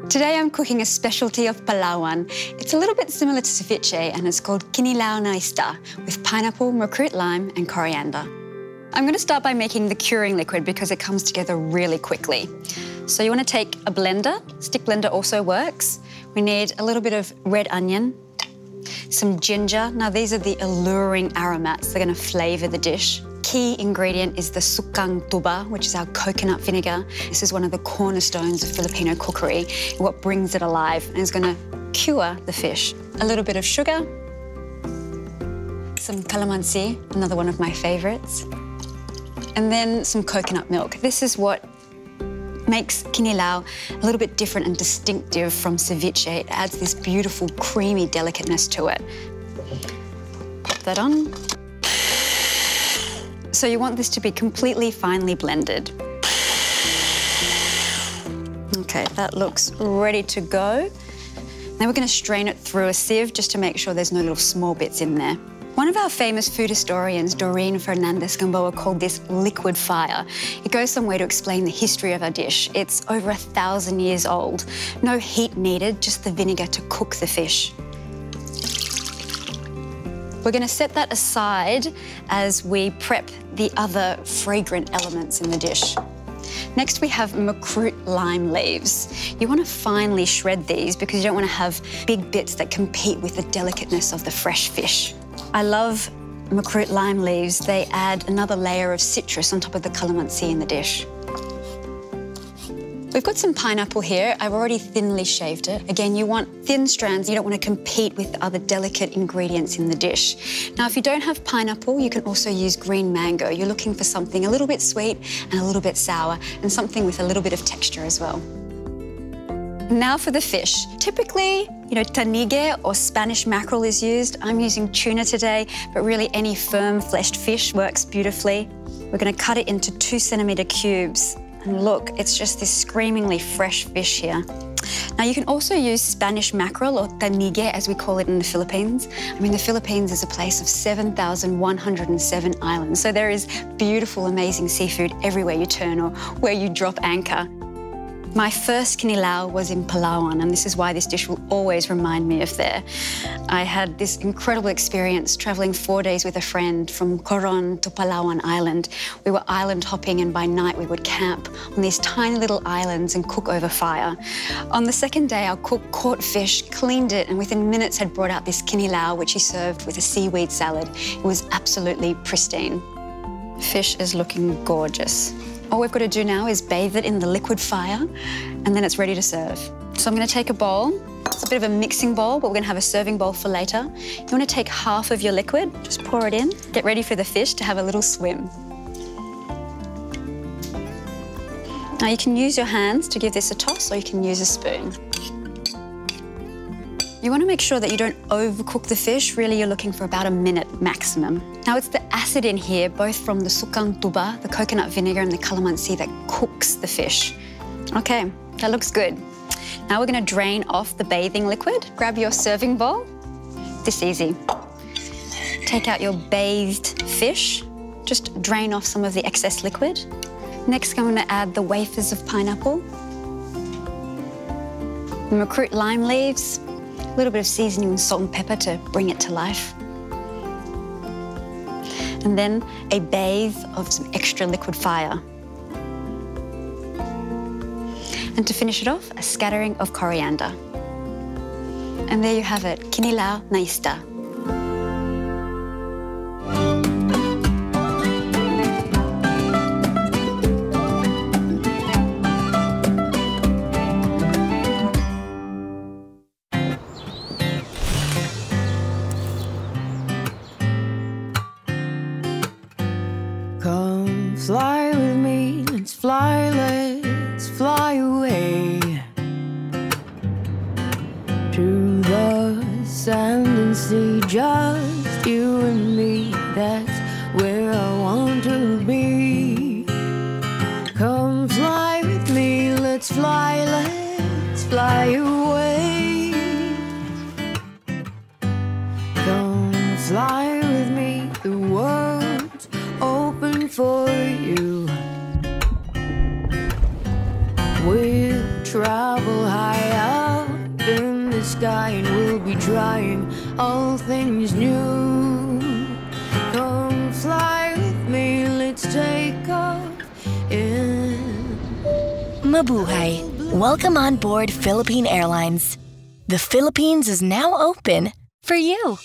Today I'm cooking a specialty of Palawan. It's a little bit similar to ceviche and it's called Kinilaw na isda with pineapple, makrut lime and coriander. I'm going to start by making the curing liquid because it comes together really quickly. So you want to take a blender, stick blender also works. We need a little bit of red onion, some ginger. Now these are the alluring aromats, they're going to flavour the dish. Key ingredient is the sukang tuba, which is our coconut vinegar. This is one of the cornerstones of Filipino cookery, what brings it alive and is going to cure the fish. A little bit of sugar, some calamansi, another one of my favourites, and then some coconut milk. This is what makes Kinilaw a little bit different and distinctive from ceviche. It adds this beautiful, creamy delicateness to it. Pop that on. So you want this to be completely finely blended. Okay, that looks ready to go. Now we're going to strain it through a sieve just to make sure there's no little small bits in there. One of our famous food historians, Doreen Fernandez-Gamboa, called this liquid fire. It goes some way to explain the history of our dish. It's over 1,000 years old. No heat needed, just the vinegar to cook the fish. We're going to set that aside as we prep the other fragrant elements in the dish. Next, we have makrut lime leaves. You want to finely shred these because you don't want to have big bits that compete with the delicateness of the fresh fish. I love makrut lime leaves. They add another layer of citrus on top of the calamansi in the dish. We've got some pineapple here. I've already thinly shaved it. Again, you want thin strands. You don't want to compete with the other delicate ingredients in the dish. Now, if you don't have pineapple, you can also use green mango. You're looking for something a little bit sweet and a little bit sour and something with a little bit of texture as well. Now for the fish. Typically, tanige or Spanish mackerel is used. I'm using tuna today, but really any firm-fleshed fish works beautifully. We're going to cut it into 2-centimetre cubes. And look, it's just this screamingly fresh fish here. Now, you can also use Spanish mackerel, or tanige, as we call it in the Philippines. I mean, the Philippines is a place of 7,107 islands, so there is beautiful, amazing seafood everywhere you turn or where you drop anchor. My first Kinilaw was in Palawan, and this is why this dish will always remind me of there. I had this incredible experience travelling 4 days with a friend from Coron to Palawan Island. We were island hopping, and by night we would camp on these tiny little islands and cook over fire. On the second day, our cook caught fish, cleaned it, and within minutes had brought out this Kinilaw, which he served with a seaweed salad. It was absolutely pristine. Fish is looking gorgeous. All we've got to do now is bathe it in the liquid fire, and then it's ready to serve. So I'm going to take a bowl. It's a bit of a mixing bowl, but we're going to have a serving bowl for later. You want to take half of your liquid, just pour it in. Get ready for the fish to have a little swim. Now you can use your hands to give this a toss, or you can use a spoon. You want to make sure that you don't overcook the fish. Really, you're looking for about a minute maximum. Now, it's the acid in here, both from the sukang tuba, the coconut vinegar, and the calamansi that cooks the fish. Okay, that looks good. Now we're going to drain off the bathing liquid. Grab your serving bowl. This easy. Take out your bathed fish. Just drain off some of the excess liquid. Next, I'm going to add the wafers of pineapple, the makrut lime leaves, a little bit of seasoning and salt and pepper to bring it to life. And then a bathe of some extra liquid fire. And to finish it off, a scattering of coriander. And there you have it, Kinilaw na isda. Come fly with me, let's fly away to the sand and sea, just you and me, that's where I want to be. Come fly with me, let's fly away. Come fly with me, the world's open for you. We'll travel high sky and we'll be trying all things new. Come fly with me, let's take off in. Mabuhay. Welcome on board Philippine Airlines. The Philippines is now open for you.